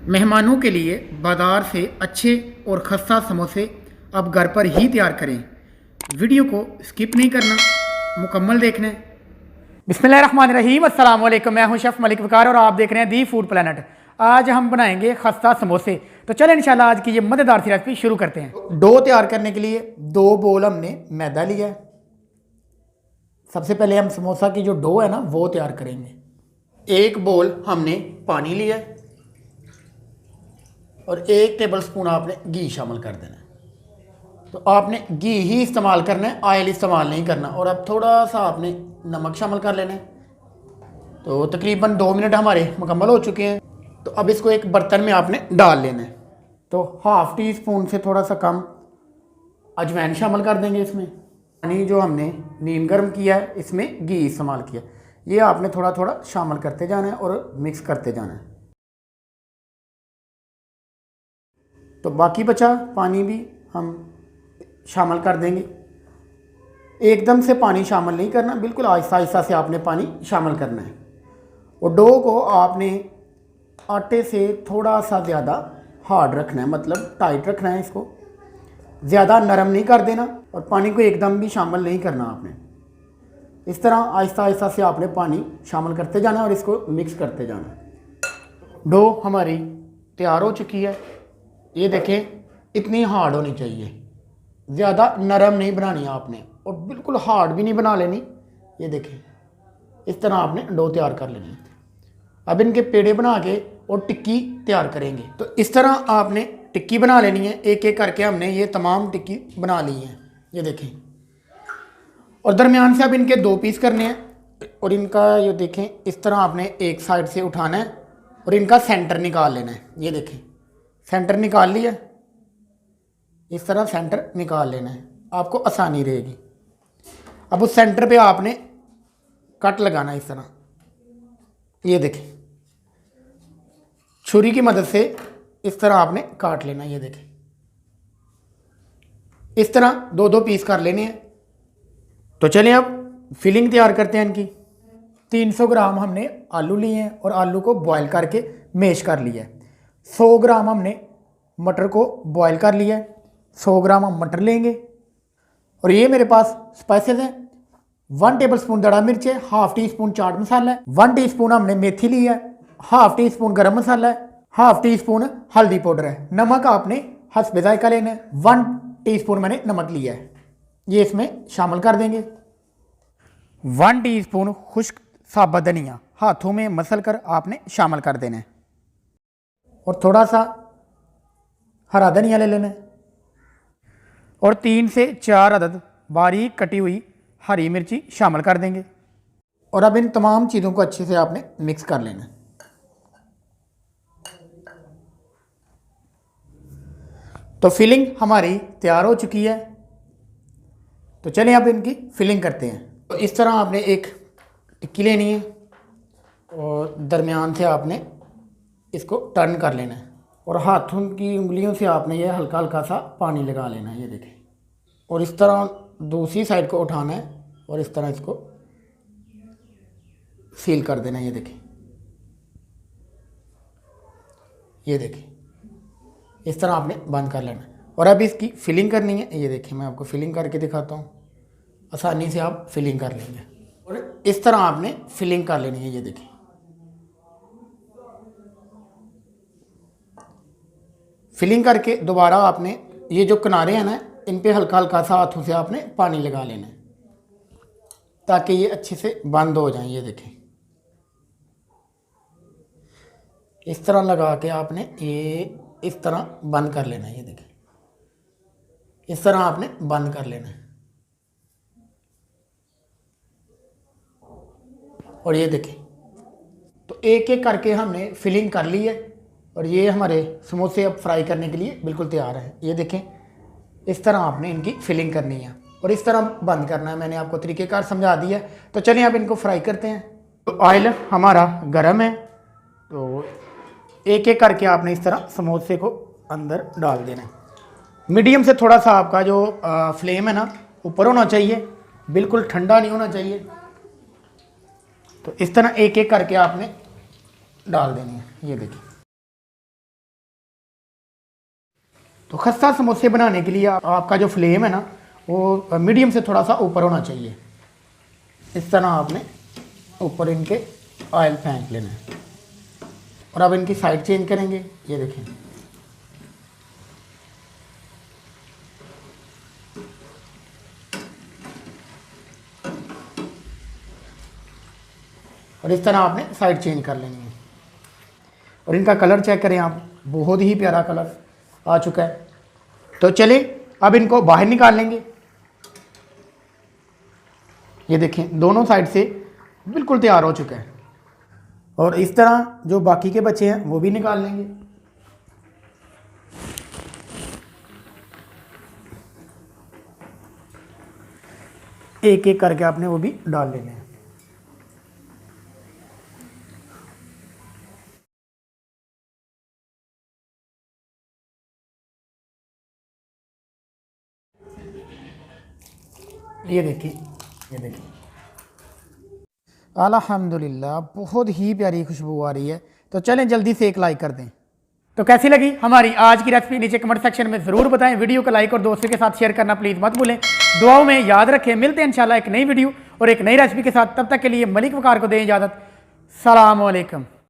मेहमानों के लिए बाज़ार से अच्छे और खस्ता समोसे अब घर पर ही तैयार करें। वीडियो को स्किप नहीं करना, मुकम्मल देखना है। बिस्मिल्लाहिर्रहमानिर्रहीम, अस्सलाम वालेकुम। मैं हूं शेफ़ मलिक वकार और आप देख रहे हैं दी फूड प्लेनेट। आज हम बनाएंगे खस्ता समोसे। तो चलें इंशाल्लाह आज की ये मज़ेदार सी रेसिपी शुरू करते हैं। डो तैयार करने के लिए 2 बोल हमने मैदा लिया है। सबसे पहले हम समोसा की जो डो है ना वो तैयार करेंगे। 1 बोल हमने पानी लिया है और 1 टेबलस्पून आपने घी शामिल कर देना है। तो आपने घी ही इस्तेमाल करना है, ऑयल इस्तेमाल नहीं करना। और अब थोड़ा सा आपने नमक शामिल कर लेना है। तो तकरीबन 2 मिनट हमारे मुकम्मल हो चुके हैं। तो अब इसको एक बर्तन में आपने डाल लेना है। तो ½ टी स्पून से थोड़ा सा कम अजवाइन शामिल कर देंगे इसमें। पानी जो हमने नीम गर्म किया है इसमें घी इस्तेमाल किया, ये आपने थोड़ा थोड़ा शामिल करते जाना है और मिक्स करते जाना है। तो बाकी बचा पानी भी हम शामिल कर देंगे। एकदम से पानी शामिल नहीं करना, बिल्कुल आहिस्ता आहिस्ता से आपने पानी शामिल करना है। और डो को आपने आटे से थोड़ा सा ज़्यादा हार्ड रखना है, मतलब टाइट रखना है। इसको ज़्यादा नरम नहीं कर देना और पानी को एकदम भी शामिल नहीं करना आपने। इस तरह आहिस्ता आहिस्ता से आपने पानी शामिल करते जाना है और इसको मिक्स करते जाना है। डो हमारी तैयार हो चुकी है। ये देखें, इतनी हार्ड होनी चाहिए, ज़्यादा नरम नहीं बनानी आपने और बिल्कुल हार्ड भी नहीं बना लेनी। ये देखें, इस तरह आपने डो तैयार कर लेनी है। अब इनके पेड़े बना के और टिक्की तैयार करेंगे। तो इस तरह आपने टिक्की बना लेनी है। एक एक करके हमने ये तमाम टिक्की बना ली है, ये देखें। और दरमियान से अब इनके 2 पीस करने हैं और इनका ये देखें, इस तरह आपने एक साइड से उठाना है और इनका सेंटर निकाल लेना है। ये देखें, सेंटर निकाल लिया। इस तरह सेंटर निकाल लेना है, आपको आसानी रहेगी। अब उस सेंटर पे आपने कट लगाना है इस तरह। ये देखें, छुरी की मदद से इस तरह आपने काट लेना। ये देखें, इस तरह 2-2 पीस कर लेने हैं। तो चलिए अब फिलिंग तैयार करते हैं इनकी। 300 ग्राम हमने आलू लिए हैं और आलू को बॉयल करके मैश कर लिया है। 100 ग्राम हमने मटर को बॉयल कर लिया है। 100 ग्राम हम मटर लेंगे। और ये मेरे पास स्पाइसेस हैं। 1 टेबलस्पून दड़ा मिर्च है, ½ टी स्पून चाट मसाला है, 1 टीस्पून हमने मेथी ली है, ½ टी स्पून गर्म मसाला है, ½ टी स्पून हल्दी पाउडर है। नमक आपने हस्बे जायका लेना है। 1 टीस्पून मैंने नमक लिया है, ये इसमें शामिल कर देंगे। 1 टीस्पून खुश्क साबुत धनिया हाथों में मसल कर आपने शामिल कर देना है। और थोड़ा सा हरा धनिया ले लेना है। और 3 से 4 अदद बारीक कटी हुई हरी मिर्ची शामिल कर देंगे। और अब इन तमाम चीज़ों को अच्छे से आपने मिक्स कर लेना है। तो फिलिंग हमारी तैयार हो चुकी है। तो चलिए अब इनकी फिलिंग करते हैं। तो इस तरह आपने एक टिक्की लेनी है और दरमियान से आपने इसको टर्न कर लेना है और हाथों की उंगलियों से आपने ये हल्का हल्का सा पानी लगा लेना है। ये देखें, और इस तरह दूसरी साइड को उठाना है और इस तरह इसको सील कर देना है। ये देखें, इस तरह आपने बंद कर लेना है। और अब इसकी फिलिंग करनी है। ये देखें, मैं आपको फिलिंग करके दिखाता हूँ, आसानी से आप फिलिंग कर लेंगे। और इस तरह आपने फिलिंग कर लेनी है। ये देखें, फिलिंग करके दोबारा आपने ये जो किनारे हैं ना, इन पे हल्का हल्का सा हाथों से आपने पानी लगा लेना है ताकि ये अच्छे से बंद हो जाए। ये देखें, इस तरह लगा के आपने ये इस तरह बंद कर लेना है। ये देखें, इस तरह आपने बंद कर लेना है। और ये देखें, तो एक एक करके हमने फिलिंग कर ली है और ये हमारे समोसे अब फ्राई करने के लिए बिल्कुल तैयार है। ये देखें, इस तरह आपने इनकी फिलिंग करनी है और इस तरह बंद करना है। मैंने आपको तरीक़ेकार समझा दिया है। तो चलिए अब इनको फ्राई करते हैं। तो ऑयल हमारा गर्म है, तो एक एक करके आपने इस तरह समोसे को अंदर डाल देना है। मीडियम से थोड़ा सा आपका जो फ्लेम है ना ऊपर होना चाहिए, बिल्कुल ठंडा नहीं होना चाहिए। तो इस तरह एक एक करके आपने डाल देनी है। ये देखिए, तो खस्ता समोसे बनाने के लिए आपका जो फ्लेम है ना वो मीडियम से थोड़ा सा ऊपर होना चाहिए। इस तरह आपने ऊपर इनके ऑयल फेंक लेना है और अब इनकी साइड चेंज करेंगे। ये देखें, और इस तरह आपने साइड चेंज कर लेनी है। और इनका कलर चेक करें आप, बहुत ही प्यारा कलर आ चुका है। तो चलिए अब इनको बाहर निकाल लेंगे। ये देखें दोनों साइड से बिल्कुल तैयार हो चुका है। और इस तरह जो बाकी के बच्चे हैं वो भी निकाल लेंगे। एक एक करके आपने वो भी डाल लेने हैं। ये देखिए, ये देखिए, अल्हम्दुलिल्लाह बहुत ही प्यारी खुशबू आ रही है। तो चलें जल्दी से एक लाइक कर दें। तो कैसी लगी हमारी आज की रेसिपी नीचे कमेंट सेक्शन में ज़रूर बताएं। वीडियो को लाइक और दोस्तों के साथ शेयर करना प्लीज़ मत भूलें। दुआओं में याद रखें। मिलते हैं इंशाल्लाह एक नई वीडियो और एक नई रेसिपी के साथ। तब तक के लिए मलिक वकार को दें इजाज़त। सलाम अलैकुम।